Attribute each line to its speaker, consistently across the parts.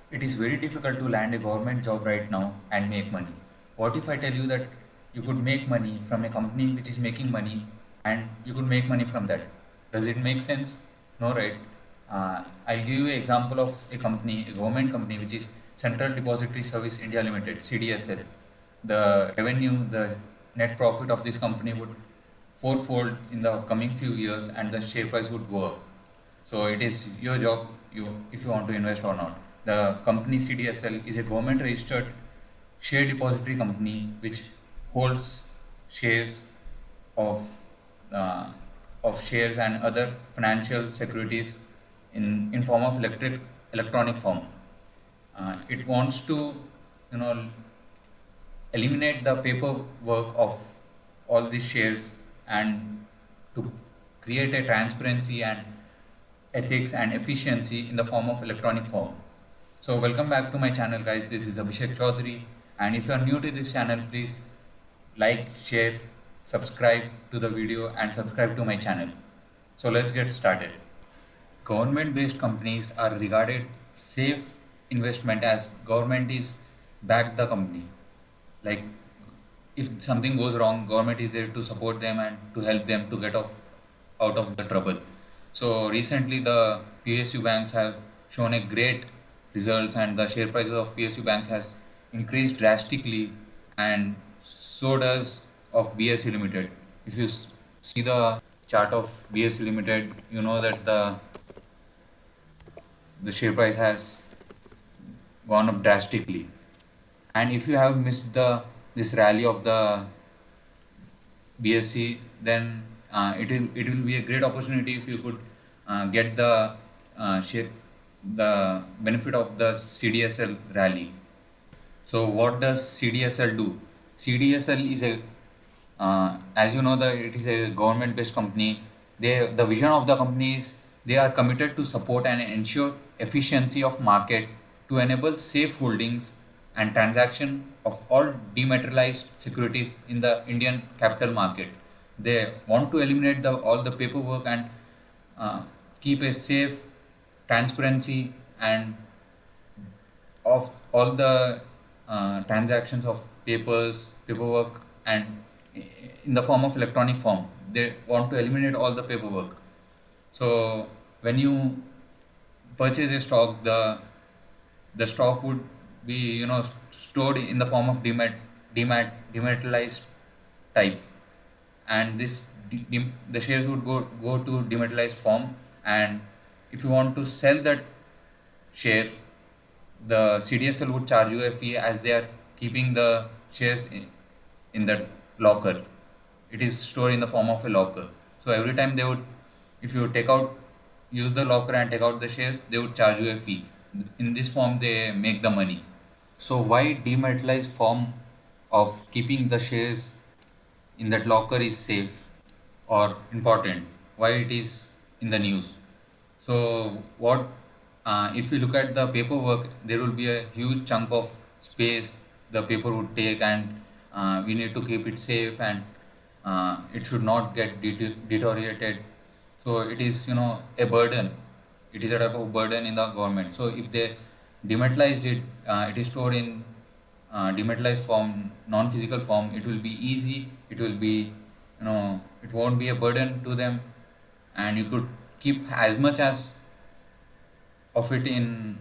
Speaker 1: It is very difficult to land a government job right now and make money. What if I tell you that you could make money from a company which is making money and you could make money from that? Does it make sense? No, right? I'll give you an example of a company, a government company, which is Central Depository Service India Limited, CDSL. The revenue, the net profit of this company would fourfold in the coming few years and the share price would go up. So it is your job if you want to invest or not. The company CDSL is a government registered share depository company which holds shares of uh, shares and other financial securities in form of electronic form. It wants to you know eliminate the paperwork of all these shares and to create a transparency and ethics and efficiency in the form of electronic form. So welcome back to my channel guys, this is Abhishek Choudhary, and if you are new to this channel, please like, share, subscribe to the video and subscribe to my channel. So let's get started. Government based companies are regarded safe investment as government is back the company. Like if something goes wrong, government is there to support them and to help them to get off out of the trouble. So recently the PSU banks have shown a great results and the share prices of PSU banks has increased drastically, and so does of BSE Limited. If you see the chart of BSE Limited, you know that the share price has gone up drastically. And if you have missed this rally of the BSc, then it will be a great opportunity if you could get share, the benefit of the CDSL rally. So what does CDSL do? CDSL is a as you know that it is a government based company. The vision of the company is they are committed to support and ensure efficiency of market to enable safe holdings and transaction of all dematerialized securities in the Indian capital market. They want to eliminate all the paperwork and keep a safe transparency and of all the transactions of paperwork, and in the form of electronic form. They want to eliminate all the paperwork. So when you purchase a stock, the stock would be stored in the form of dematerialized type, and the shares would go to dematerialized form. And if you want to sell that share, the CDSL would charge you a fee as they are keeping the shares in that locker. It is stored in the form of a locker. So every time they would, if you use the locker and take out the shares, they would charge you a fee. In this form, they make the money. So why dematerialized form of keeping the shares in that locker is safe or important? Why it is in the news? So what if you look at the paperwork, there will be a huge chunk of space the paper would take, and we need to keep it safe, and it should not get deteriorated. So it is a burden. It is a type of burden in the government. So if they dematerialized it, it is stored in dematerialized form, non-physical form. It will be easy. It will be it won't be a burden to them, and you could keep as much as of it in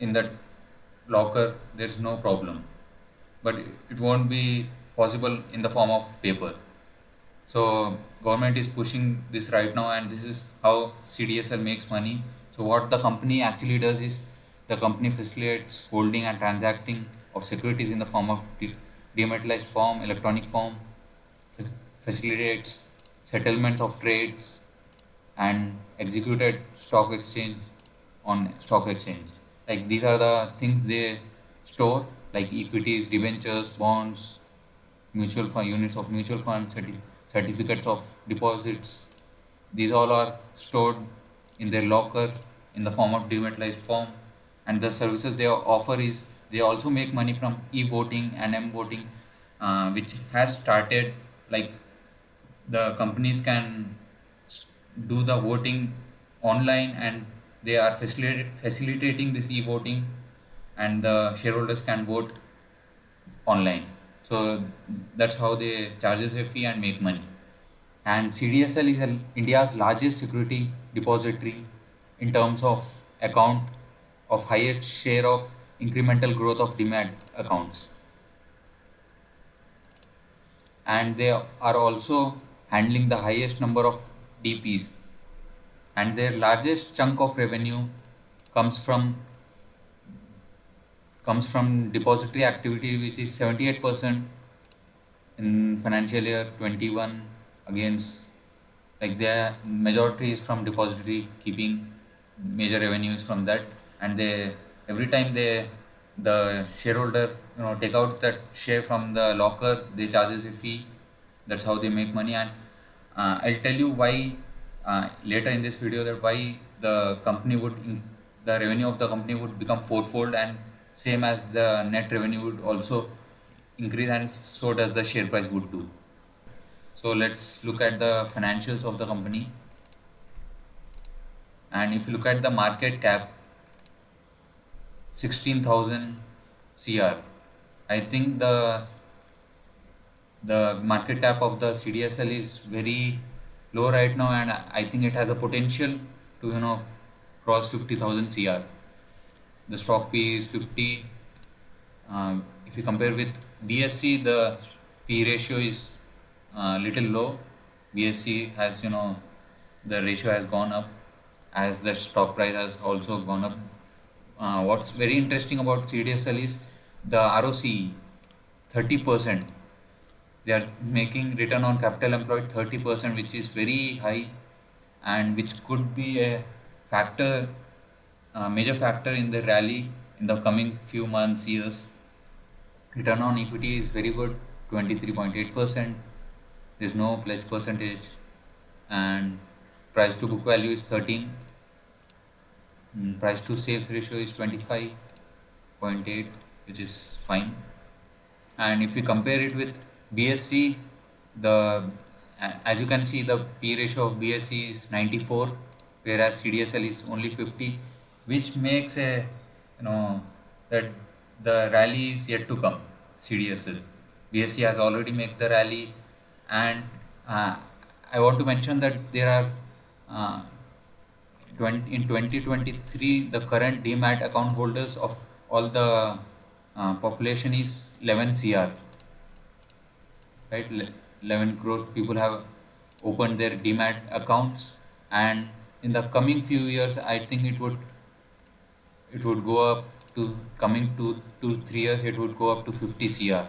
Speaker 1: that locker. There's no problem, but it won't be possible in the form of paper. So government is pushing this right now, and this is how CDSL makes money. So what the company actually does is the company facilitates holding and transacting of securities in the form of dematerialized form, electronic form, facilitates settlements of trades, and executed stock exchange on stock exchange. Like these are the things they store, like equities, debentures, bonds, mutual fund units of mutual fund, certificates of deposits. These all are stored in their locker in the form of dematerialized form. And the services they offer is they also make money from e-voting and m-voting, which has started. Like the companies can do the voting online, and they are facilitating this e-voting, and the shareholders can vote online. So that's how they charges a fee and make money. And CDSL is India's largest security depository in terms of account of highest share of incremental growth of demat accounts, and they are also handling the highest number of DPs, and their largest chunk of revenue comes from depository activity, which is 78% in financial year 21, against like their majority is from depository, keeping major revenues from that. And they, every time they, the shareholder, take out that share from the locker, they charges a fee. That's how they make money. And I'll tell you why later in this video, that why the company would the revenue of the company would become fourfold, and same as the net revenue would also increase, and so does the share price would do. So let's look at the financials of the company. And if you look at the market cap, 16,000 CR. I think the market cap of the CDSL is very low right now, and I think it has a potential to cross 50,000 CR. The stock P is 50. If you compare with BSC, the P ratio is little low. BSC has, the ratio has gone up as the stock price has also gone up. What's very interesting about CDSL is the ROCE, 30%. They are making return on capital employed 30%, which is very high, and which could be a factor, major factor in the rally in the coming few months, years. Return on equity is very good, 23.8%. There's no pledge percentage, and price to book value is 13. Price to sales ratio is 25.8, which is fine. And if we compare it with BSC, the as you can see, the P ratio of BSC is 94, whereas CDSL is only 50, which makes a that the rally is yet to come. CDSL, BSC has already made the rally, and I want to mention that there are in 2023, the current demat account holders of all the population is 11 CR, right? 11 crore people have opened their demat accounts, and in the coming few years, I think it would go up to, coming 2 to 3 years, it would go up to 50 CR.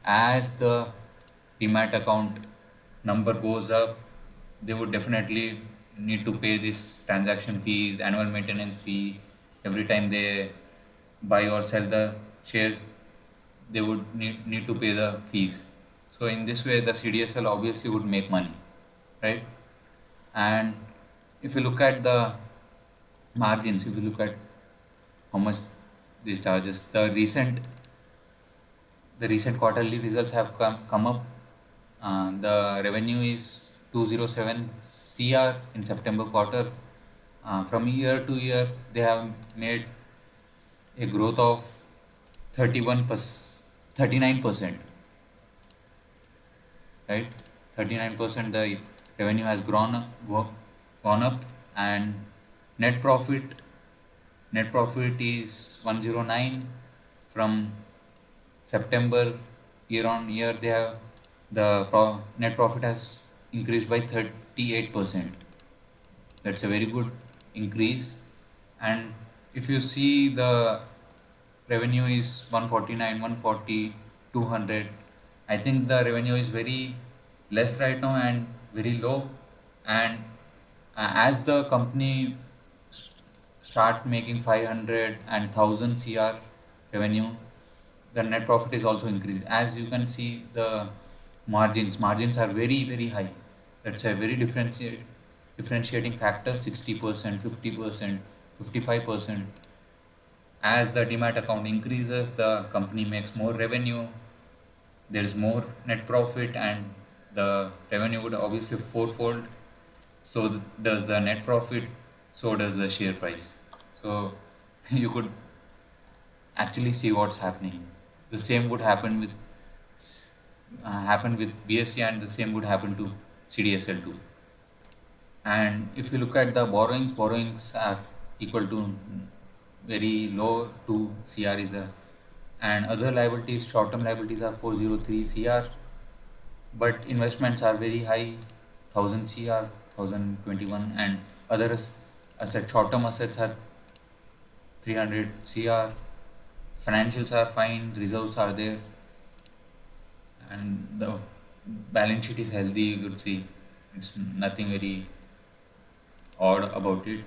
Speaker 1: As the demat account number goes up, they would definitely need to pay this transaction fees, annual maintenance fee. Every time they buy or sell the shares, they would need to pay the fees. So in this way, the CDSL obviously would make money, right? And if you look at the margins, if you look at how much these charges, the recent quarterly results have come up. The revenue is 207 CR in September quarter. From year to year, they have made a growth of 39%, right? 39%, the revenue has gone up, and net profit is 109 from September. Year on year, they have the net profit has increased by 38%. That's a very good increase. And if you see, the revenue is 149, 140, 200. I think the revenue is very less right now and very low. And as the company start making 500 and 1000 CR revenue, the net profit is also increased. As you can see, the margins are very, very high. That's a very differentiating factor. 60%, 50%, 55%. As the demat account increases, the company makes more revenue, there is more net profit, and the revenue would obviously fourfold. So does the net profit, so does the share price. So you could, actually see what's happening. The same would happen with BSC, and the same would happen to CDSL too. And if you look at the borrowings are equal to very low, 2 CR is the, and other liabilities, short-term liabilities are 403 CR, but investments are very high, 1000 CR, 1021, and other assets, short-term assets are 300 CR, financials are fine, reserves are there, and the balance sheet is healthy. You could see it's nothing very odd about it.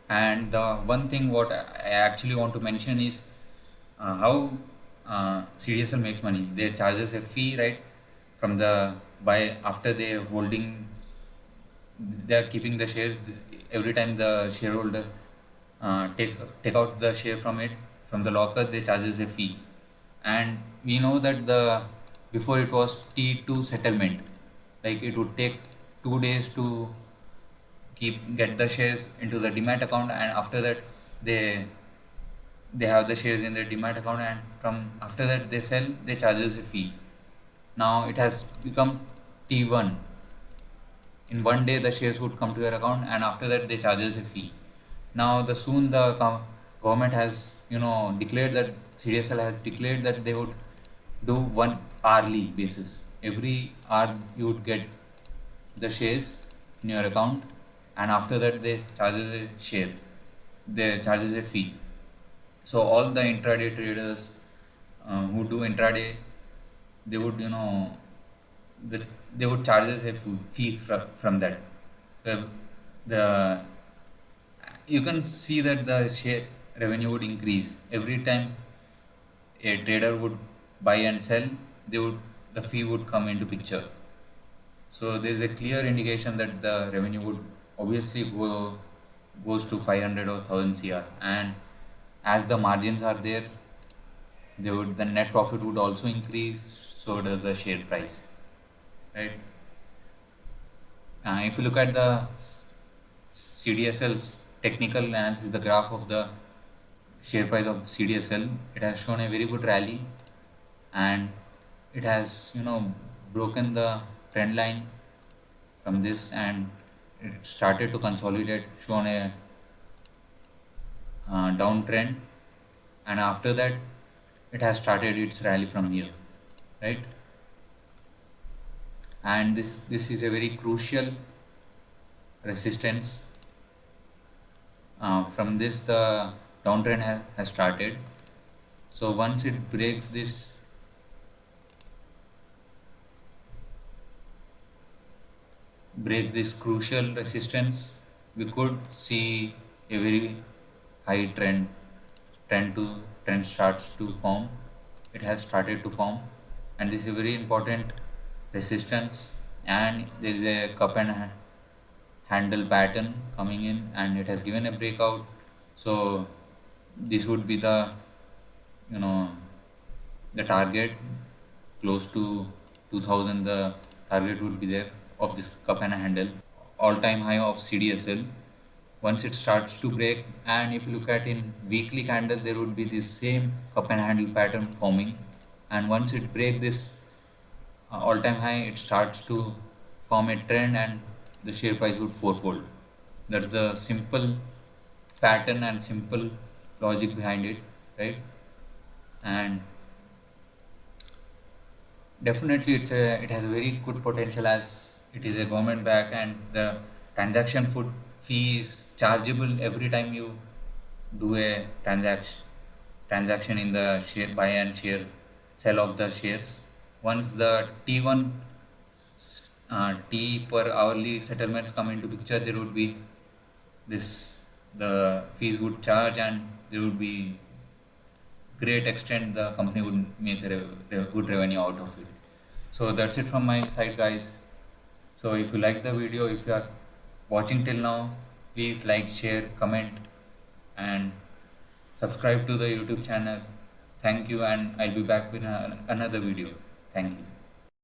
Speaker 1: And the one thing what I actually want to mention is how CDSL makes money. They charges a fee, right, from the buy after they holding, they are keeping the shares. Every time the shareholder take out the share from it, from the locker, they charges a fee. And we know that the before it was T2 settlement, like it would take 2 days to get the shares into the demat account, and after that they they have the shares in their demat account, and from after that they sell, they charges a fee. Now it has become T1. In one day the shares would come to your account, and after that they charges a fee. Now the soon the government has declared that, CDSL has declared that they would do one hourly basis. Every hour you would get the shares in your account, and after that they charges a share, they charges a fee. So all the intraday traders who do intraday, they would they would charge us a fee from that. So the you can see that the share revenue would increase every time a trader would buy and sell. The fee would come into picture. So there is a clear indication that the revenue would obviously goes to 500 or 1000 CR, and as the margins are there, the net profit would also increase. So does the share price, right? If you look at the CDSL's technical analysis, the graph of the share price of CDSL, it has shown a very good rally, and it has broken the trend line from this, and it started to consolidate, shown a downtrend, and after that it has started its rally from here, right? And this is a very crucial resistance. From this the downtrend has started. So once it breaks this crucial resistance, we could see a very high trend starts to form. It has started to form, and this is a very important resistance, and there is a cup and handle pattern coming in, and it has given a breakout. So this would be the you know the target, close to 2000. The target would be there of this cup and handle, all time high of CDSL. Once it starts to break, and if you look at in weekly candle, there would be this same cup and handle pattern forming, and once it break this all time high, it starts to form a trend, and the share price would fourfold. That's the simple pattern and simple logic behind it, right? And definitely it has a very good potential, as it is a government back, and the transaction fee is chargeable every time you do a transaction in the share buy and share sell of the shares. Once the T1 T per hourly settlements come into picture, there would be the fees would charge, and there would be great extent the company would make a good revenue out of it. So that's it from my side, guys. So if you like the video, if you are watching till now, please like, share, comment, and subscribe to the YouTube channel. Thank you, and I'll be back with another video. Thank you.